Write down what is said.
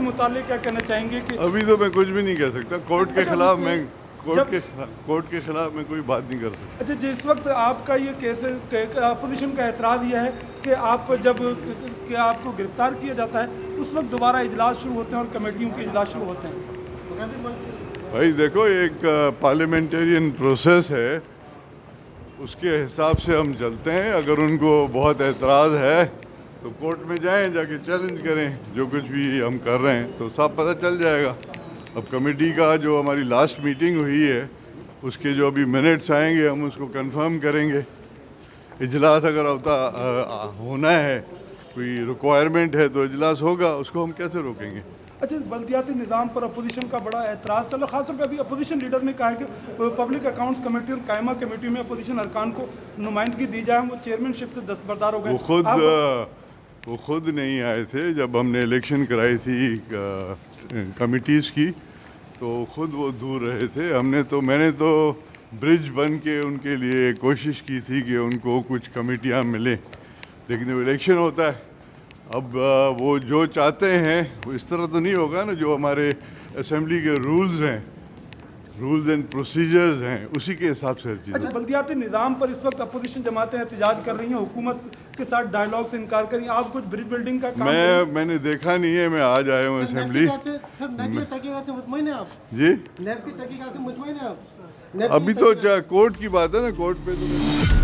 मुतालिक क्या कहना चाहेंगे कि अभी तो मैं कुछ भी नहीं कह सकता। कोर्ट के अच्छा, खिलाफ वो- मैं जब- कोर्ट के खिलाफ मैं कोई बात नहीं कर सकता। अच्छा, जिस वक्त आपका ये केस अपोजिशन का एतराज़ यह है कि आप जब कि आपको गिरफ्तार किया जाता है उस वक्त दोबारा इजलास शुरू होते हैं और कमेटियों के इजलास शुरू होते हैं। भाई देखो, एक पार्लियामेंटेरियन प्रोसेस है, उसके हिसाब से हम चलते हैं। अगर उनको बहुत एतराज़ है तो कोर्ट में जाएं, जाके चैलेंज करें जो कुछ भी हम कर रहे हैं, तो सब पता चल जाएगा। अब कमेटी का जो हमारी लास्ट मीटिंग हुई है उसके जो अभी मिनट्स आएंगे हम उसको कंफर्म करेंगे। इजलास अगर होना है, कोई रिक्वायरमेंट है तो इजलास होगा, उसको हम कैसे रोकेंगे। अच्छा, बल्दियाती निज़ाम पर अपोजिशन का बड़ा एतराज़ चलो, खासतौर पर अभी अपोजिशन लीडर ने कहा है कि पब्लिक अकाउंट्स कमेटी और कायमा कमेटी में अपोजिशन अरकान को नुमाइंदगी दी जाए। वो चेयरमैनशिप से दस्तबरदार हो गए। वो खुद नहीं आए थे जब हमने इलेक्शन कराई थी कमिटीज़ की, तो खुद वो दूर रहे थे। मैंने तो ब्रिज बन के उनके लिए कोशिश की थी कि उनको कुछ कमेटियाँ मिलें, लेकिन वो इलेक्शन होता है। अब वो जो चाहते हैं वो इस तरह तो नहीं होगा ना। जो हमारे असेंबली के रूल्स एंड प्रोसीजर्स हैं उसी के हिसाब से हर चीज़। अच्छा, बल्दियाती निज़ाम पर इस वक्त अपोजिशन जमातें एहतजाज कर रही हैं, हुकूमत के साथ डायलॉग से इनकार कर रही हैं। आप कुछ ब्रिज बिल्डिंग का काम मैंने देखा नहीं है, मैं आज आया हूँ असेंबली। जी, मुतमईन है आप? अभी तो कोर्ट की बात है ना, कोर्ट पे तो